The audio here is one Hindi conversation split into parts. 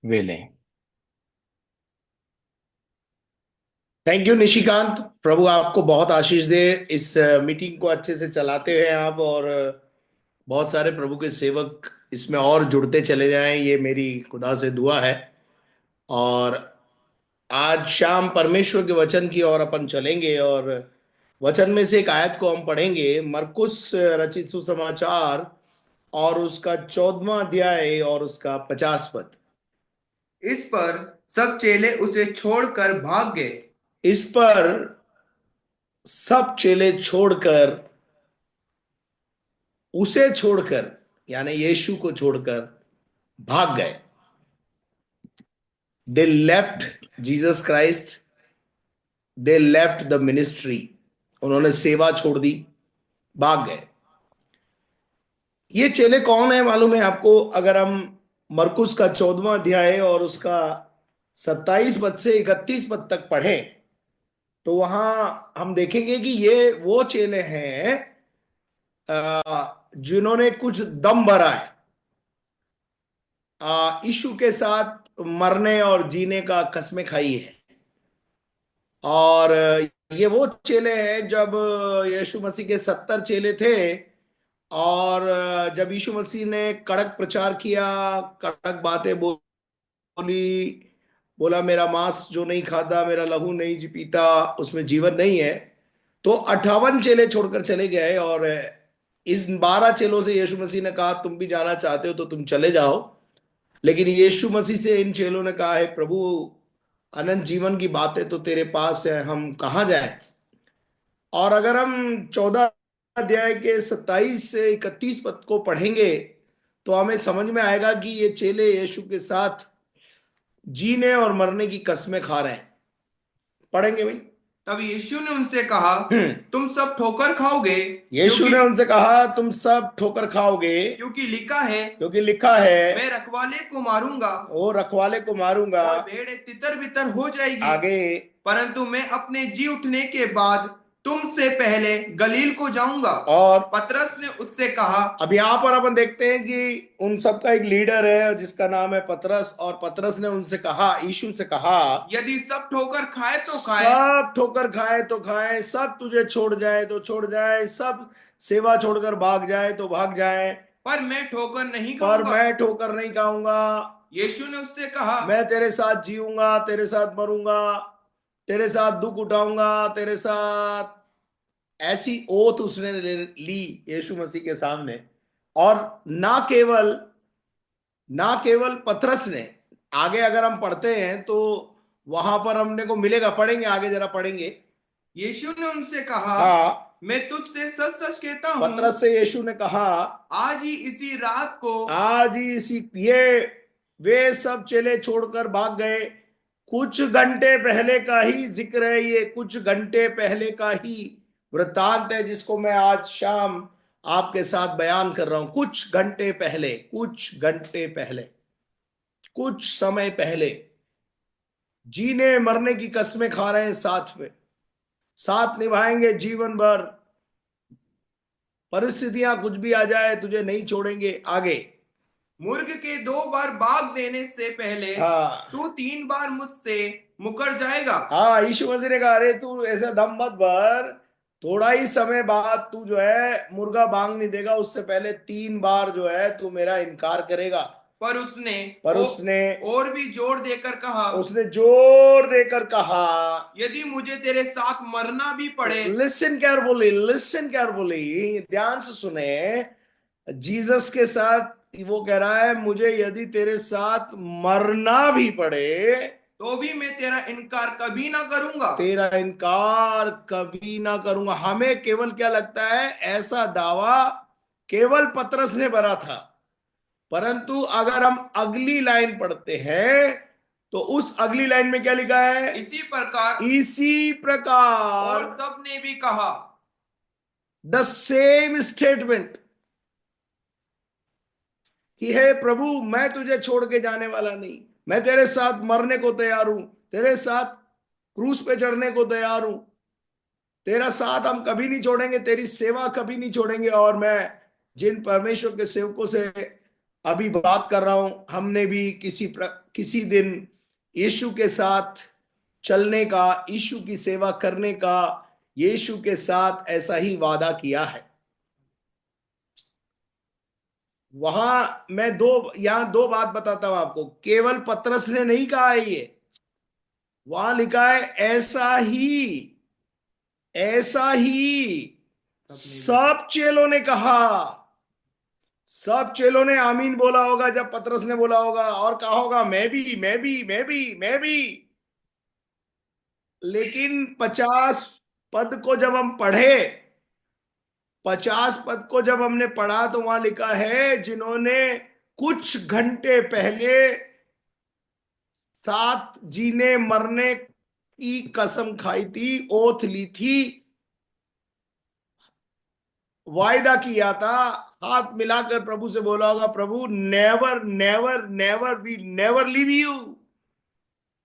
वे लें। Thank you Nishikant. प्रभु आपको बहुत आशीष दे। इस मीटिंग को अच्छे से चलाते हुए आप और बहुत सारे प्रभु के सेवक इसमें और जुड़ते चले जाएं, ये मेरी खुदा से दुआ है। और आज शाम परमेश्वर के वचन की ओर अपन चलेंगे और वचन में से एक आयत को हम पढ़ेंगे, मरकुस रचित सुसमाचार और उसका 14वां अध्याय और उसका 50 पद। इस पर सब चेले उसे छोड़कर भाग गए। इस पर सब चेले छोड़कर, उसे छोड़कर यानी यीशु को छोड़कर भाग गए। They left Jesus Christ, they left the ministry. उन्होंने सेवा छोड़ दी, भाग गए। ये चेले कौन है मालूम है आपको? अगर हम मरकुस का 14वां अध्याय और उसका 27 पद से 31 पद तक पढ़ें तो वहां हम देखेंगे कि ये वो चेले हैं जिन्होंने कुछ दम भरा है, यीशु के साथ मरने और जीने का कसमें खाई है। और ये वो चेले हैं जब यीशु मसीह के 70 चेले थे और जब यीशु मसीह ने कड़क प्रचार किया, कड़क बातें बोली, बोला मेरा मांस जो नहीं खाता, मेरा लहू नहीं जी पीता, उसमें जीवन नहीं है, तो 58 चेले छोड़कर चले गए। और इस 12 चेलों से यीशु मसीह ने कहा तुम भी जाना चाहते हो तो तुम चले जाओ। लेकिन यीशु मसीह से इन चेलों ने कहा है प्रभु, अनंत जीवन की बातें तो तेरे पास है, हम कहाँ जाएं? और अगर हम 14 अध्याय के 27 से 31 पद को पढ़ेंगे तो हमें समझ में आएगा कि ये चेले यीशु के साथ जीने और मरने की कस्में खा रहे हैं। पढ़ेंगे भाई। तब यीशु ने उनसे कहा, हम्म। तुम सब ठोकर खाओगे, यीशु क्योंकि ने उनसे कहा तुम सब ठोकर खाओगे, क्योंकि लिखा है, क्योंकि लिखा है मैं रखवाले को मारूंगा वो रखवाले को मारूंगा। और भेड़ें तितर बितर हो जाएगी। आगे, परंतु मैं अपने जी उठने के बाद तुमसे पहले गलील को जाऊंगा। और पतरस ने उससे कहा, अब यहां पर अपन देखते हैं कि उन सबका एक लीडर है जिसका नाम है पतरस। और पतरस ने उनसे कहा, यीशु से कहा, यदि सब ठोकर खाए तो खाए, सब ठोकर खाए तो खाए, सब तुझे छोड़ जाए तो छोड़ जाए, सब सेवा छोड़कर भाग जाए तो भाग जाए, पर मैं ठोकर नहीं पर खाऊंगा। मैं ठोकर नहीं खाऊंगा। यीशु ने उससे कहा, मैं तेरे साथ जीऊंगा, तेरे साथ मरूंगा, तेरे साथ दुख उठाऊंगा, तेरे साथ। ऐसी ओथ उसने ली यीशु मसीह के सामने। और ना केवल पतरस ने, आगे अगर हम पढ़ते हैं तो वहां पर हमने को मिलेगा, पढ़ेंगे आगे, जरा पढ़ेंगे। यीशु ने उनसे कहा, हाँ, मैं तुझसे सच सच कहता हूं, पतरस से यीशु ने कहा, आज ही इसी रात को। आज ही इसी ये वे सब चेले छोड़कर भाग गए। कुछ घंटे पहले का ही जिक्र है, ये कुछ घंटे पहले का ही वृत्तांत है जिसको मैं आज शाम आपके साथ बयान कर रहा हूं। कुछ घंटे पहले, कुछ घंटे पहले, कुछ समय पहले जीने मरने की कस्में खा रहे हैं, साथ में साथ निभाएंगे जीवन भर। परिस्थितियां कुछ भी आ जाए तुझे नहीं छोड़ेंगे। आगे, मुर्ग के 2 बार बाग देने से पहले हाँ तू 3 बार मुझसे मुकर जाएगा। हाँ, यीशु मसीह ने कहा अरे तू ऐसा दम मत भर, थोड़ा ही समय बाद तू जो है मुर्गा बांग नहीं देगा, उससे पहले 3 बार जो है तू मेरा इनकार करेगा। पर उसने पर उसने और भी जोर देकर कहा, उसने जोर देकर कहा, यदि मुझे तेरे साथ मरना भी पड़े। लिसन केयरफुली, लिसन केयरफुली, ध्यान से सुने। जीसस के साथ वो कह रहा है मुझे यदि तेरे साथ मरना भी पड़े तो भी मैं तेरा इनकार कभी ना करूंगा। तेरा इनकार कभी ना करूंगा। हमें केवल क्या लगता है, ऐसा दावा केवल पतरस ने भरा था। परंतु अगर हम अगली लाइन पढ़ते हैं तो उस अगली लाइन में क्या लिखा है? इसी प्रकार इसी प्रकार, और सब ने भी कहा। द सेम स्टेटमेंट कि हे प्रभु, मैं तुझे छोड़ के जाने वाला नहीं, मैं तेरे साथ मरने को तैयार हूं, तेरे साथ क्रूस पे चढ़ने को तैयार हूं, तेरा साथ हम कभी नहीं छोड़ेंगे, तेरी सेवा कभी नहीं छोड़ेंगे। और मैं जिन परमेश्वर के सेवकों से अभी बात कर रहा हूं, हमने भी किसी दिन यीशु के साथ चलने का, यीशु की सेवा करने का, यीशु के साथ ऐसा ही वादा किया है। वहां मैं यहां दो बात बताता हूं आपको। केवल पतरस ने नहीं कहा है ये, वहां लिखा है ऐसा ही, ऐसा ही सब चेलों ने कहा। सब चेलों ने आमीन बोला होगा जब पतरस ने बोला होगा, और कहा होगा मैं भी, मैं भी, मैं भी, मैं भी। लेकिन 50 पद को जब हम पढ़े, 50 पद को जब हमने पढ़ा, तो वहां लिखा है जिन्होंने कुछ घंटे पहले साथ जीने मरने की कसम खाई थी, ओथ ली थी, वायदा किया था, हाथ मिलाकर प्रभु से बोला होगा, प्रभु never never never, we never leave you.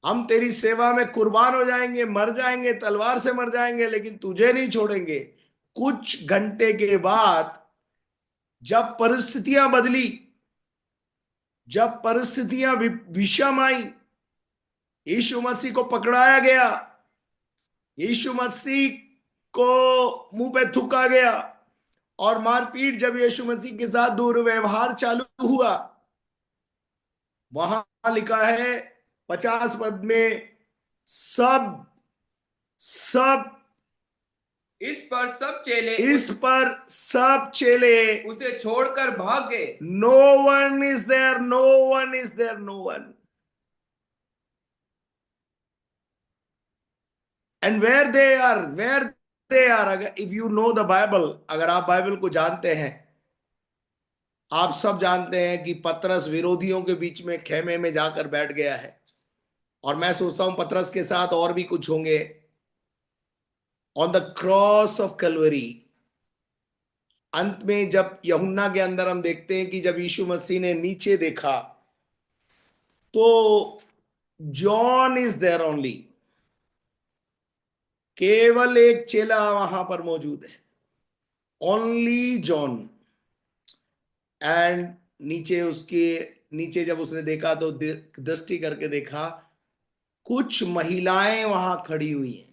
हम तेरी सेवा में कुर्बान हो जाएंगे, मर जाएंगे, तलवार से मर जाएंगे, लेकिन तुझे नहीं छोड़ेंगे। कुछ घंटे के बाद जब परिस्थितियां बदली, जब परिस्थितियां विषम आई, यीशु मसीह को पकड़ाया गया, यीशु मसीह को मुंह पे थूका गया, और मारपीट जब यीशु मसीह के साथ दुर्व्यवहार चालू हुआ, वहां लिखा है 50 पद में, सब सब इस पर सब चेले उसे छोड़कर भाग गए। No one is there, no one is there, no one. And where they are, अगर if you know the Bible, अगर आप बाइबल को जानते हैं, आप सब जानते हैं कि पतरस विरोधियों के बीच में खेमे में जाकर बैठ गया है। और मैं सोचता हूं पतरस के साथ और भी कुछ होंगे। On the cross of Calvary, अंत में जब यूहन्ना के अंदर हम देखते हैं कि जब यीशु मसीह ने नीचे देखा, तो जॉन इज देयर ओनली, केवल एक चेला वहां पर मौजूद है, ओनली जॉन। एंड नीचे उसके, नीचे जब उसने देखा तो दृष्टि करके देखा, कुछ महिलाएं वहां खड़ी हुई हैं,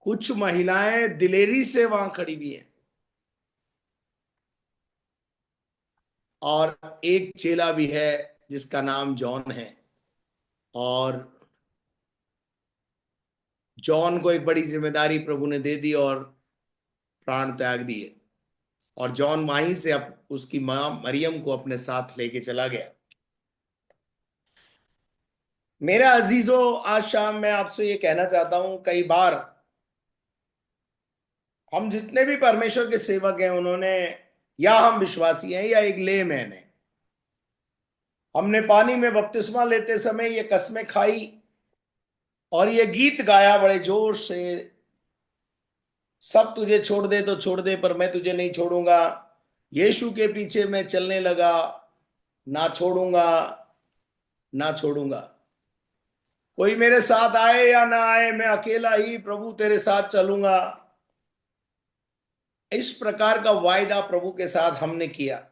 कुछ महिलाएं दिलेरी से वहां खड़ी हुई हैं, और एक चेला भी है जिसका नाम जॉन है। और जॉन को एक बड़ी जिम्मेदारी प्रभु ने दे दी और प्राण त्याग दिए, और जॉन वहीं से उसकी मां मरियम को अपने साथ लेके चला गया। मेरा अजीजों, आज शाम मैं आपसे ये कहना चाहता हूं, कई बार हम जितने भी परमेश्वर के सेवक हैं, उन्होंने, या हम विश्वासी हैं या एक लेमैन है, हमने पानी में बपतिस्मा लेते समय ये कस्में खाई और ये गीत गाया बड़े जोर से, सब तुझे छोड़ दे तो छोड़ दे, पर मैं तुझे नहीं छोड़ूंगा। यीशु के पीछे मैं चलने लगा, ना छोड़ूंगा, ना छोड़ूंगा। कोई मेरे साथ आए या ना आए, मैं अकेला ही प्रभु तेरे साथ चलूंगा। इस प्रकार का वायदा प्रभु के साथ हमने किया।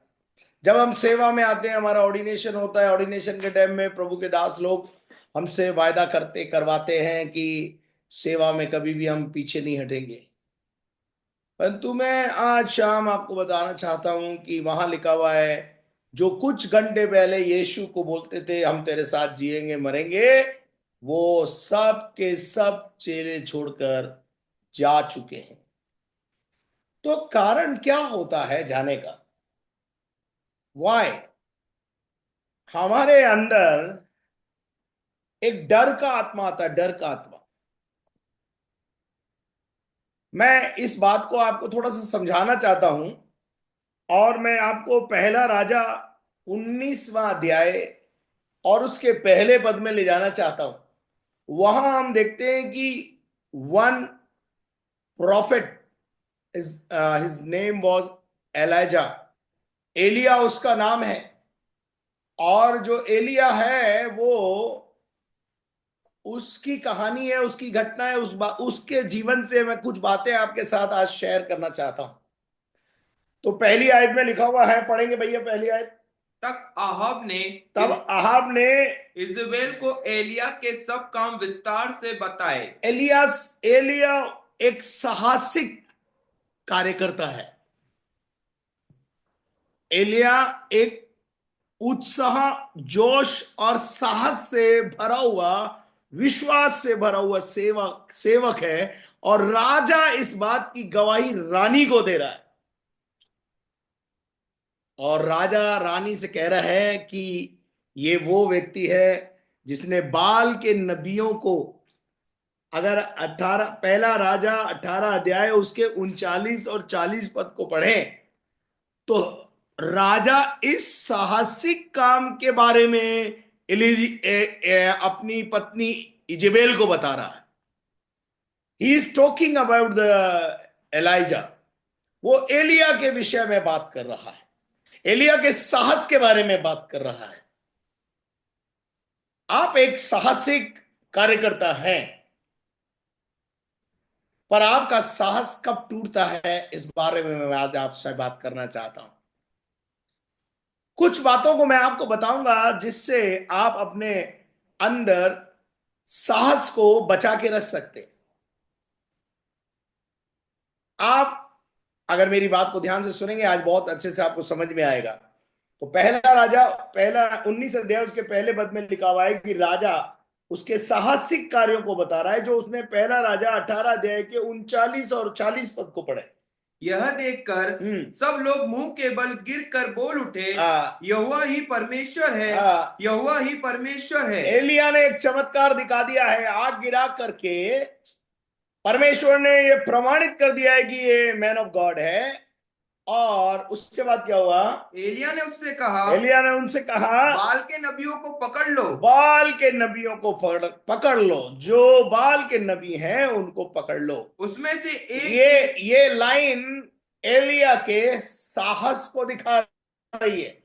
जब हम सेवा में आते हैं, हमारा ऑर्डिनेशन होता है, ऑर्डिनेशन के टाइम में प्रभु के दास लोग हमसे वायदा करवाते हैं कि सेवा में कभी भी हम पीछे नहीं हटेंगे। परंतु मैं आज शाम आपको बताना चाहता हूं कि वहां लिखा हुआ है, जो कुछ घंटे पहले यीशु को बोलते थे हम तेरे साथ जिएंगे मरेंगे, वो सब के सब चेले छोड़कर जा चुके हैं। तो कारण क्या होता है जाने का? वाई? हमारे अंदर एक डर का आत्मा आता है, डर का आत्मा। मैं इस बात को आपको थोड़ा सा समझाना चाहता हूं, और मैं आपको पहला राजा 19वां अध्याय और उसके पहले पद में ले जाना चाहता हूं। वहां हम देखते हैं कि one prophet, his name was Elijah, एलिया उसका नाम है। और जो एलिया है, वो उसकी कहानी है, उसकी घटना है, उसके जीवन से मैं कुछ बातें आपके साथ आज शेयर करना चाहता हूं। तो पहली आयत में लिखा हुआ है, पढ़ेंगे भैया पहली आयत। तब अहाब ने तब अहाब ने इजबेल को एलिया के सब काम विस्तार से बताए। एलिया एक साहसिक कार्यकर्ता है। एलिया एक उत्साह, जोश और साहस से भरा हुआ, विश्वास से भरा हुआ सेवक सेवक है। और राजा इस बात की गवाही रानी को दे रहा है। और राजा रानी से कह रहा है कि ये वो व्यक्ति है जिसने बाल के नबियों को, अगर 18 पहला राजा 18 अध्याय उसके 39 और 40 पद को पढ़ें, तो राजा इस साहसिक काम के बारे में अपनी पत्नी इजेबेल को बता रहा है। He is talking about the Elijah. वो एलिया के विषय में बात कर रहा है, एलिया के साहस के बारे में बात कर रहा है। आप एक साहसिक कार्यकर्ता हैं, पर आपका साहस कब टूटता है, इस बारे में मैं आज आपसे बात करना चाहता हूं। कुछ बातों को मैं आपको बताऊंगा जिससे आप अपने अंदर साहस को बचा के रख सकते हैं। आप अगर मेरी बात को ध्यान से सुनेंगे, आज बहुत अच्छे से आपको समझ में आएगा। तो पहला राजा, पहला 19 अध्याय उसके पहले पद में लिखा हुआ है कि राजा उसके साहसिक कार्यों को बता रहा है, जो उसने पहला राजा 18 अध्याय के 39 और 40 पद को पढ़े। यह देखकर सब लोग मुंह के बल गिरकर बोल उठे, यहोवा ही परमेश्वर है, यहोवा ही परमेश्वर है। एलिया ने एक चमत्कार दिखा दिया है, आग गिरा करके परमेश्वर ने ये प्रमाणित कर दिया है कि ये मैन ऑफ गॉड है। और उसके बाद क्या हुआ? एलिया ने उनसे कहा, बाल के नबियों को पकड़ लो, बाल के नबियों को पकड़ लो, जो बाल के नबी हैं उनको पकड़ लो। उसमें से एक, ये लाइन एलिया के साहस को दिखा रही है।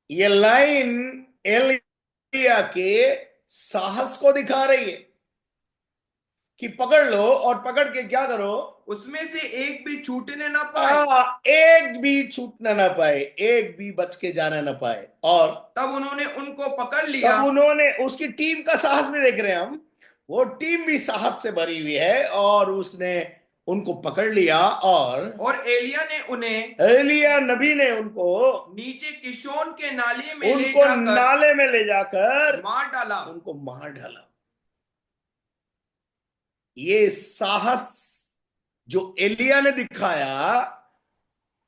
ये लाइन एलिया के साहस को दिखा रही है कि पकड़ लो, और पकड़ के क्या करो? उसमें से एक भी छूटने ना पाए। एक भी छूटना ना पाए, एक भी बच के जाना ना पाए। और तब उन्होंने उनको पकड़ लिया। तब उन्होंने, उसकी टीम का साहस भी देख रहे हैं हम, वो टीम भी साहस से भरी हुई है, और उसने उनको पकड़ लिया। और एलिया नबी ने उनको नीचे किशोन के नाले में नाले में ले जाकर मार डाला, उनको मार डाला। ये साहस जो एलिया ने दिखाया,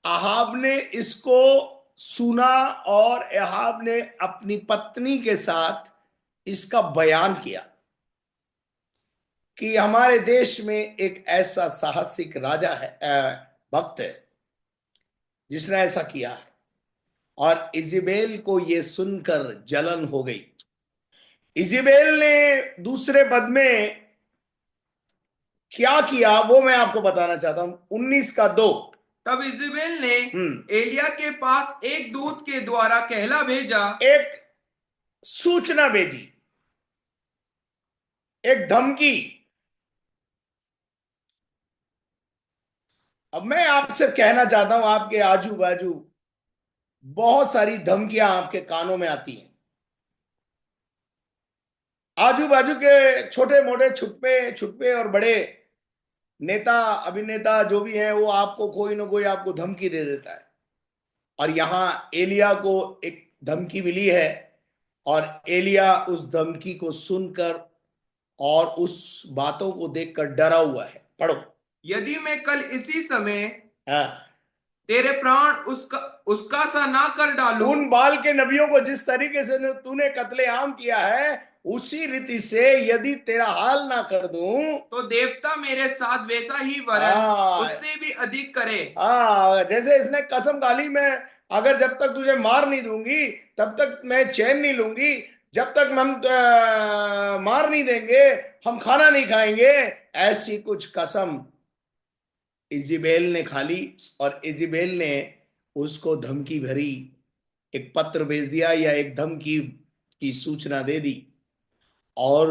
अहाब ने इसको सुना, और अहाब ने अपनी पत्नी के साथ इसका बयान किया कि हमारे देश में एक ऐसा साहसिक राजा है, भक्त है, जिसने ऐसा किया है। और इजेबेल को यह सुनकर जलन हो गई। इजेबेल ने दूसरे पद में क्या किया वो मैं आपको बताना चाहता हूं, 19 का 2। तब इजेबेल ने एलिया के पास एक दूत के द्वारा कहला भेजा, एक सूचना भेजी, एक धमकी। अब मैं आपसे कहना चाहता हूं, आपके आजू बाजू बहुत सारी धमकियां आपके कानों में आती हैं। आजू बाजू के छोटे मोटे, छुपे छुपे और बड़े नेता, अभिनेता जो भी हैं, वो आपको कोई ना कोई आपको धमकी दे देता है। और यहां एलिया को एक धमकी मिली है, और एलिया उस धमकी को सुनकर और उस बातों को देखकर डरा हुआ है। पढ़ो। यदि मैं कल इसी समय हाँ, तेरे प्राण उसका सा ना कर डालूं, उन बाल के नबियों को जिस तरीके से तूने कत्लेआम किया है, उसी रीति से यदि तेरा हाल ना कर दूं, तो देवता मेरे साथ वैसा ही वरन उससे भी अधिक करे। जैसे इसने कसम खाली, मैं अगर जब तक तुझे मार नहीं दूंगी तब तक मैं चैन नहीं लूंगी, जब तक हम मार नहीं देंगे हम खाना नहीं खाएंगे, ऐसी कुछ कसम इजेबेल ने खाली। और इजेबेल ने उसको धमकी भरी एक पत्र भेज दिया, या एक धमकी की सूचना दे दी। और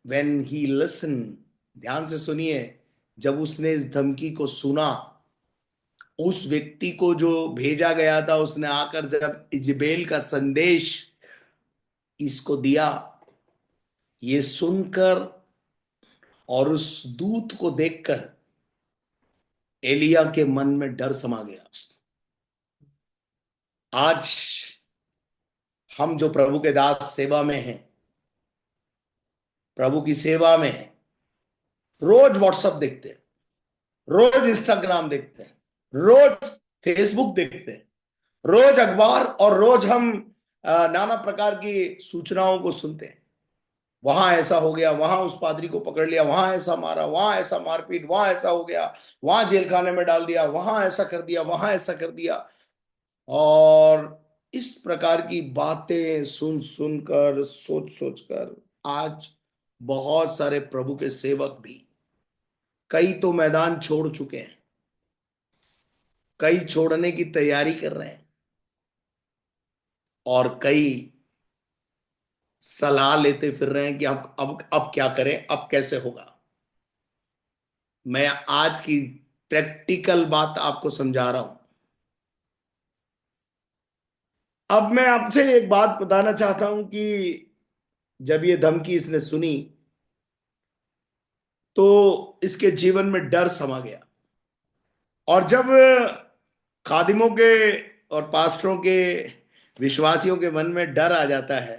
व्हेन ही लिसन, ध्यान से सुनिए, जब उसने इस धमकी को सुना, उस व्यक्ति को जो भेजा गया था, उसने आकर जब इजबेल का संदेश इसको दिया, ये सुनकर और उस दूत को देखकर एलिया के मन में डर समा गया। आज हम जो प्रभु के दास सेवा में हैं, प्रभु की सेवा में हैं, रोज व्हाट्सएप देखते हैं, रोज इंस्टाग्राम देखते हैं, रोज फेसबुक देखते हैं, रोज अखबार, और रोज हम नाना प्रकार की सूचनाओं को सुनते हैं। वहां ऐसा हो गया, वहां उस पादरी को पकड़ लिया, वहां ऐसा मारा, वहां ऐसा मारपीट, वहां ऐसा हो गया, वहां जेल खाने में डाल दिया, वहां ऐसा कर दिया, वहां ऐसा कर दिया। और इस प्रकार की बातें सुन सुनकर, सोच सोच कर आज बहुत सारे प्रभु के सेवक भी, कई तो मैदान छोड़ चुके हैं, कई छोड़ने की तैयारी कर रहे हैं, और कई सलाह लेते फिर रहे हैं कि अब क्या करें, अब कैसे होगा। मैं आज की प्रैक्टिकल बात आपको समझा रहा हूं। अब मैं आपसे एक बात बताना चाहता हूं कि जब ये धमकी इसने सुनी तो इसके जीवन में डर समा गया। और जब खादिमों के और पास्टरों के, विश्वासियों के मन में डर आ जाता है,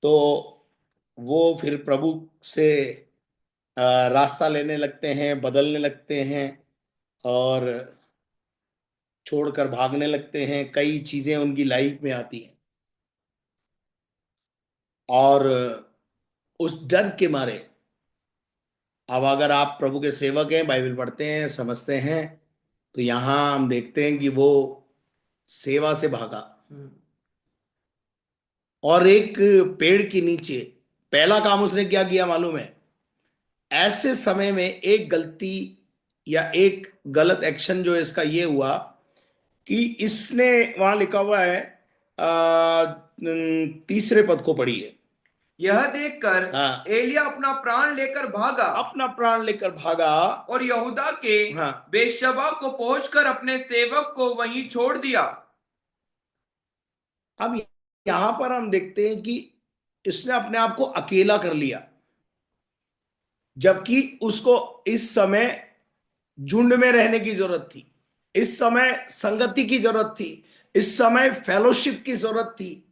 तो वो फिर प्रभु से रास्ता लेने लगते हैं, बदलने लगते हैं, और छोड़कर भागने लगते हैं। कई चीजें उनकी लाइफ में आती हैं, और उस डर के मारे, अब अगर आप प्रभु के सेवक हैं, बाइबल पढ़ते हैं, समझते हैं, तो यहां हम देखते हैं कि वो सेवा से भागा और एक पेड़ के नीचे, पहला काम उसने क्या किया मालूम है? ऐसे समय में एक गलती या एक गलत एक्शन जो इसका ये हुआ कि इसने, वहां लिखा हुआ है, तीसरे पद को पढ़िए। यह देखकर एलिया अपना प्राण लेकर भागा, अपना प्राण लेकर भागा, और यहूदा के बेशबा को पहुंचकर अपने सेवक को वहीं छोड़ दिया। अब यहां पर हम देखते हैं कि इसने अपने आप को अकेला कर लिया, जबकि उसको इस समय झुंड में रहने की जरूरत थी, इस समय संगति की जरूरत थी, इस समय फेलोशिप की जरूरत थी।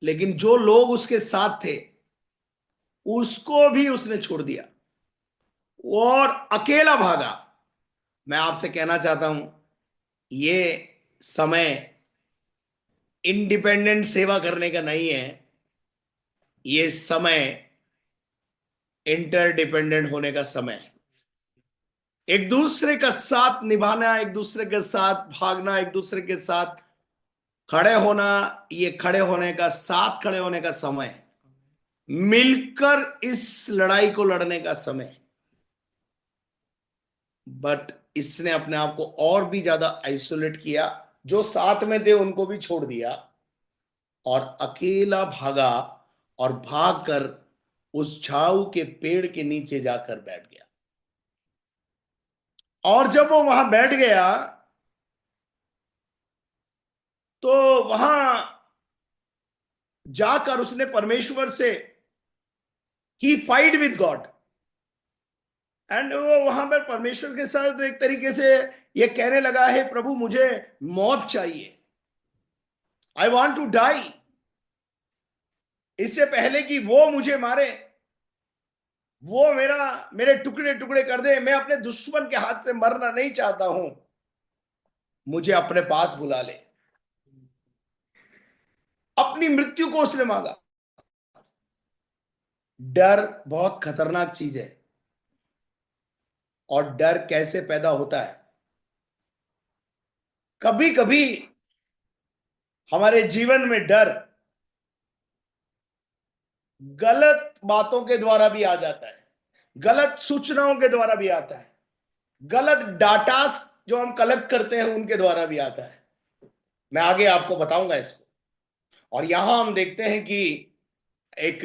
लेकिन जो लोग उसके साथ थे उसको भी उसने छोड़ दिया और अकेला भागा। मैं आपसे कहना चाहता हूं, ये समय इंडिपेंडेंट सेवा करने का नहीं है, ये समय इंटरडिपेंडेंट होने का समय है। एक दूसरे का साथ निभाना, एक दूसरे के साथ भागना, एक दूसरे के साथ खड़े होना, ये खड़े होने का, साथ खड़े होने का समय है। मिलकर इस लड़ाई को लड़ने का समय है। बट इसने अपने आप को और भी ज्यादा आइसोलेट किया, जो साथ में थे उनको भी छोड़ दिया, और अकेला भागा, और भागकर उस झाऊ के पेड़ के नीचे जाकर बैठ गया। और जब वो वहां बैठ गया तो वहां जाकर उसने परमेश्वर से, ही फाइट विद गॉड, एंड वो वहां पर परमेश्वर के साथ एक तरीके से ये कहने लगा है, प्रभु मुझे मौत चाहिए, आई वॉन्ट टू डाई। इससे पहले कि वो मुझे मारे, वो मेरे टुकड़े टुकड़े कर दे, मैं अपने दुश्मन के हाथ से मरना नहीं चाहता हूं, मुझे अपने पास बुला ले। अपनी मृत्यु को उसने मांगा। डर बहुत खतरनाक चीज है, और डर कैसे पैदा होता है? कभी कभी हमारे जीवन में डर गलत बातों के द्वारा भी आ जाता है, गलत सूचनाओं के द्वारा भी आता है, गलत डाटा जो हम कलेक्ट करते हैं उनके द्वारा भी आता है। मैं आगे आपको बताऊंगा इसको। और यहां हम देखते हैं कि एक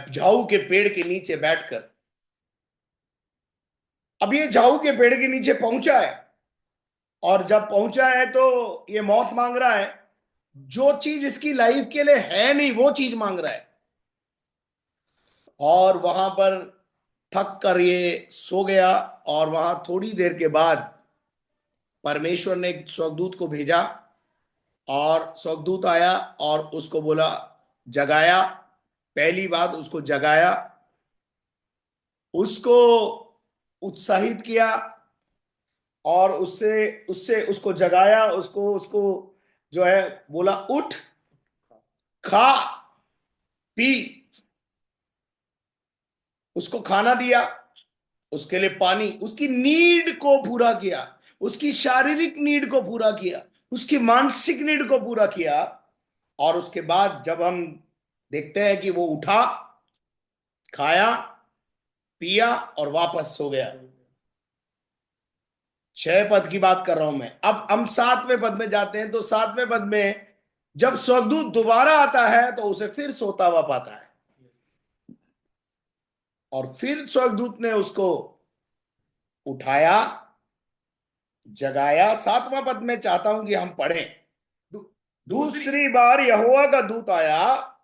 झाऊ के पेड़ के नीचे बैठकर अब ये झाऊ के पेड़ के नीचे पहुंचा है, और जब पहुंचा है तो ये मौत मांग रहा है। जो चीज इसकी लाइफ के लिए है नहीं वो चीज मांग रहा है। और वहां पर थक कर ये सो गया। और वहां थोड़ी देर के बाद परमेश्वर ने एक स्वर्गदूत को भेजा, और स्वर्गदूत आया और उसको बोला, जगाया। पहली बात उसको जगाया, उसको उत्साहित किया, और उससे उससे उसको जगाया, उसको उसको जो है बोला, उठ, खा, पी। उसको खाना दिया, उसके लिए पानी, उसकी नीड को पूरा किया, उसकी शारीरिक नीड को पूरा किया, उसकी मानसिक नीड को पूरा किया। और उसके बाद जब हम देखते हैं कि वो उठा, खाया, पिया और वापस सो गया। 6 पद की बात कर रहा हूं मैं। अब हम 7वें पद में जाते हैं, तो 7वें पद में जब स्वर्गदूत दोबारा आता है तो उसे फिर सोता हुआ पाता है, और फिर स्वर्गदूत ने उसको उठाया, जगाया। 7वां पद में चाहता हूं कि हम पढ़ें। दूसरी बार यहोवा का दूत आया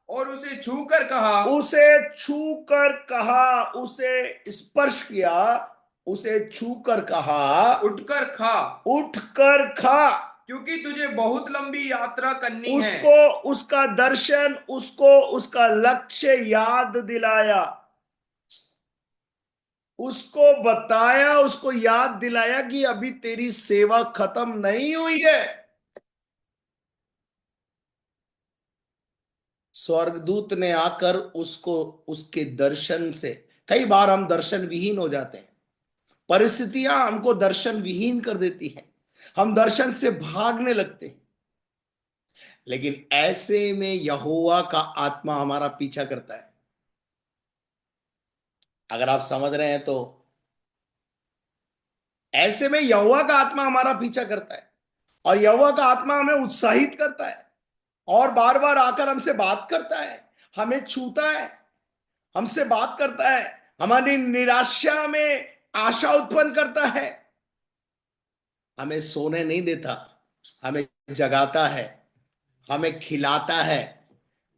और उसे छू कर कहा, उसे छू कर कहा, उसे स्पर्श किया, उसे छू कर कहा, उठकर खा, उठकर खा। क्योंकि तुझे बहुत लंबी यात्रा करनी है। उसको उसका दर्शन, उसको उसका लक्ष्य याद दिलाया, उसको बताया, उसको याद दिलाया कि अभी तेरी सेवा खत्म नहीं हुई है। स्वर्गदूत ने आकर उसको उसके दर्शन से, कई बार हम दर्शन विहीन हो जाते हैं, परिस्थितियां हमको दर्शन विहीन कर देती हैं, हम दर्शन से भागने लगते हैं। लेकिन ऐसे में यहोवा का आत्मा हमारा पीछा करता है। अगर आप समझ रहे हैं तो ऐसे में यहोवा का आत्मा हमारा पीछा करता है, और यहोवा का आत्मा हमें उत्साहित करता है, और बार बार आकर हमसे बात करता है, हमें छूता है, हमसे बात करता है, हमारी निराशा में आशा उत्पन्न करता है, हमें सोने नहीं देता, हमें जगाता है, हमें खिलाता है,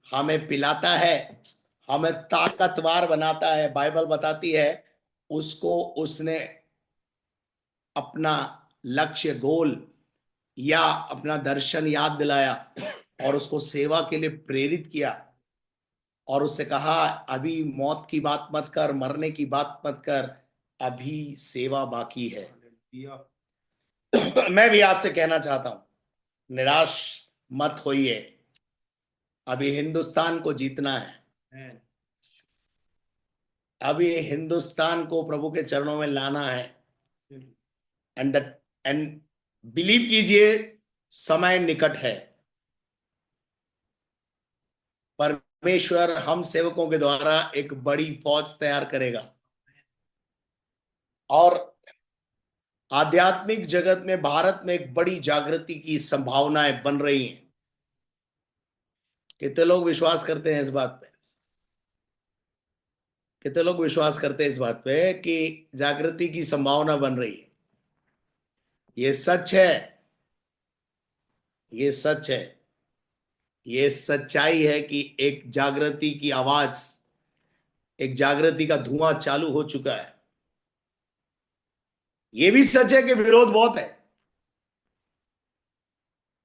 हमें पिलाता है, हमें ताकतवर बनाता है। बाइबल बताती है उसको उसने अपना लक्ष्य, गोल या अपना दर्शन याद दिलाया, और उसको सेवा के लिए प्रेरित किया, और उससे कहा, अभी मौत की बात मत कर, मरने की बात मत कर, अभी सेवा बाकी है। मैं भी आपसे कहना चाहता हूं, निराश मत होइए, अभी हिंदुस्तान को जीतना है, अभी हिंदुस्तान को प्रभु के चरणों में लाना है। एंड एंड बिलीव कीजिए, समय निकट है। परमेश्वर हम सेवकों के द्वारा एक बड़ी फौज तैयार करेगा, और आध्यात्मिक जगत में भारत में एक बड़ी जागृति की संभावनाएं बन रही हैं। कितने लोग विश्वास करते हैं इस बात पे? कितने लोग विश्वास करते हैं इस बात पे कि जागृति की संभावना बन रही है? ये सच है, ये सच है, ये सच्चाई है कि एक जागृति की आवाज, एक जागृति का धुआं चालू हो चुका है। ये भी सच है कि विरोध बहुत है,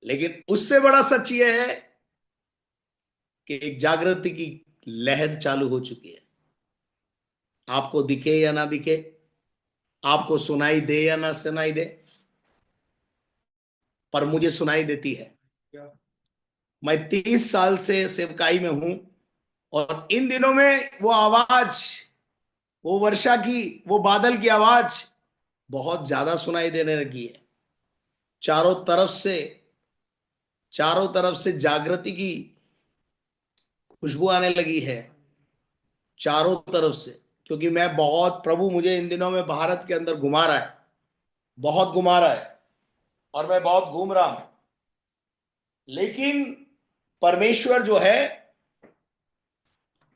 लेकिन उससे बड़ा सच ये है कि एक जागृति की लहर चालू हो चुकी है। आपको दिखे या ना दिखे, आपको सुनाई दे या ना सुनाई दे, पर मुझे सुनाई देती है। मैं 30 साल से सेवकाई में हूं, और इन दिनों में वो आवाज, वो वर्षा की, वो बादल की आवाज बहुत ज्यादा सुनाई देने लगी है। चारों तरफ से, चारों तरफ से जागृति की खुशबू आने लगी है, चारों तरफ से। क्योंकि मैं बहुत, प्रभु मुझे इन दिनों में भारत के अंदर घुमा रहा है, बहुत घुमा रहा है, और मैं बहुत घूम रहा हूं। लेकिन परमेश्वर जो है,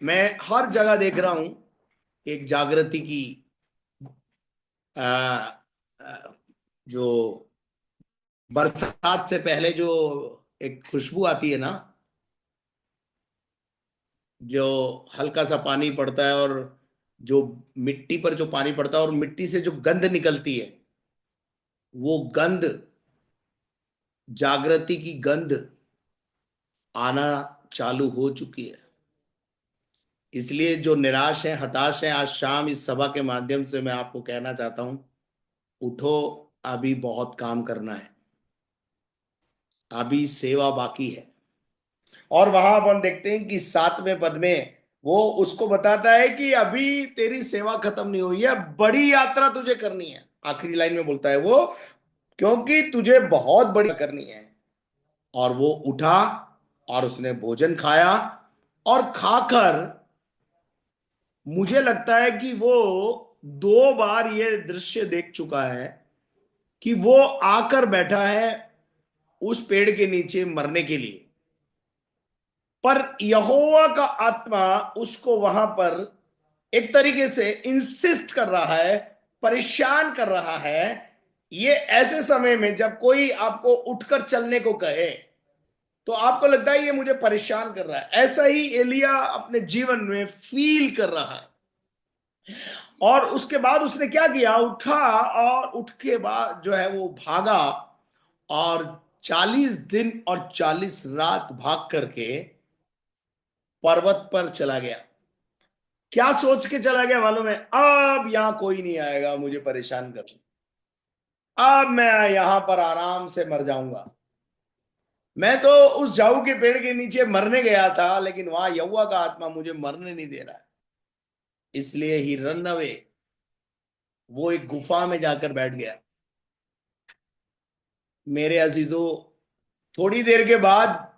मैं हर जगह देख रहा हूं एक जागृति की आ, जो बरसात से पहले जो एक खुशबू आती है ना, जो हल्का सा पानी पड़ता है और जो मिट्टी पर जो पानी पड़ता है और मिट्टी से जो गंध निकलती है, वो गंध, जागृति की गंध आना चालू हो चुकी है। इसलिए जो निराश है, हताश है, आज शाम इस सभा के माध्यम से मैं आपको कहना चाहता हूं, उठो, अभी बहुत काम करना है, अभी सेवा बाकी है। और वहां अपन देखते हैं कि 7वें पद में वो उसको बताता है कि अभी तेरी सेवा खत्म नहीं हुई है, बड़ी यात्रा तुझे करनी है। आखिरी लाइन में बोलता है वो, क्योंकि तुझे बहुत बड़ी करनी है। और वो उठा और उसने भोजन खाया, और खाकर मुझे लगता है कि वो 2 बार ये दृश्य देख चुका है कि वो आकर बैठा है उस पेड़ के नीचे मरने के लिए, पर यहोवा का आत्मा उसको वहां पर एक तरीके से इंसिस्ट कर रहा है, परेशान कर रहा है। ये ऐसे समय में जब कोई आपको उठकर चलने को कहे तो आपको लगता है ये मुझे परेशान कर रहा है। ऐसा ही एलिया अपने जीवन में फील कर रहा है। और उसके बाद उसने क्या किया, उठा, और उठ के बाद जो है वो भागा, और 40 दिन और 40 रात भाग करके पर्वत पर चला गया। क्या सोच के चला गया मालूम है? अब यहां कोई नहीं आएगा मुझे परेशान करने, अब मैं यहां पर आराम से मर जाऊंगा। मैं तो उस जाऊ के पेड़ के नीचे मरने गया था, लेकिन वहां यहोवा का आत्मा मुझे मरने नहीं दे रहा है। इसलिए ही रन अवे, वो एक गुफा में जाकर बैठ गया। मेरे अजीजों, थोड़ी देर के बाद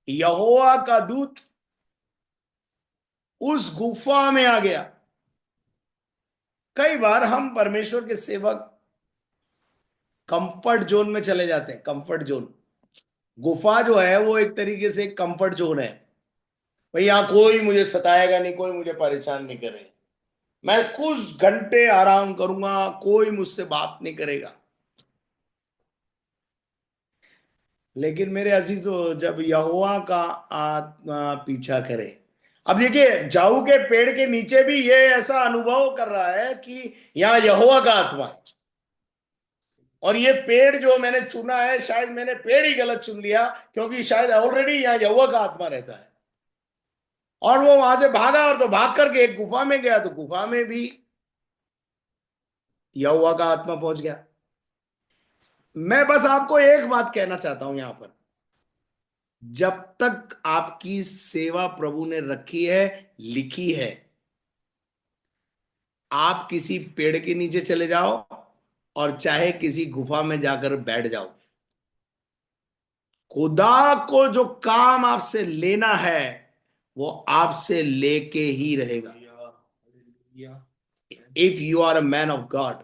यहोवा का दूत उस गुफा में आ गया। कई बार हम परमेश्वर के सेवक कंफर्ट जोन में चले जाते हैं। कंफर्ट जोन, गुफा जो है वो एक तरीके से कंफर्ट जोन है। भाई यहां कोई मुझे सताएगा नहीं, कोई मुझे परेशान नहीं करेगा, मैं कुछ घंटे आराम करूंगा, कोई मुझसे बात नहीं करेगा। लेकिन मेरे अजीजों, जब यहोवा का आत्मा पीछा करे, अब देखिए जाऊ के पेड़ के नीचे भी ये ऐसा अनुभव कर रहा है कि यहाँ यहोवा का आत्मा है। और ये पेड़ जो मैंने चुना है, शायद मैंने पेड़ ही गलत चुन लिया, क्योंकि शायद ऑलरेडी यहाँ यहोवा का आत्मा रहता है। और वो वहां से भागा, और तो भाग करके एक गुफा में गया, तो गुफा में भी यहोवा का आत्मा पहुंच गया। मैं बस आपको एक बात कहना चाहता हूं यहां पर, जब तक आपकी सेवा प्रभु ने रखी है, लिखी है, आप किसी पेड़ के नीचे चले जाओ और चाहे किसी गुफा में जाकर बैठ जाओ, खुदा को जो काम आपसे लेना है वो आपसे लेके ही रहेगा। If you are a man of God,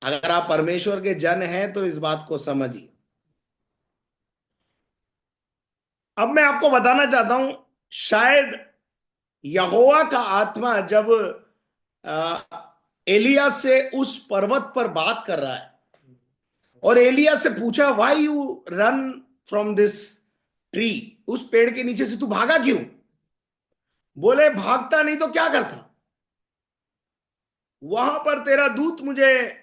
अगर आप परमेश्वर के जन हैं तो इस बात को समझिए। अब मैं आपको बताना चाहता हूं, शायद यहोवा का आत्मा जब आ, एलिया से उस पर्वत पर बात कर रहा है और एलिया से पूछा, why you run from this tree, उस पेड़ के नीचे से तू भागा क्यों? बोले, भागता नहीं तो क्या करता, वहां पर तेरा दूत मुझे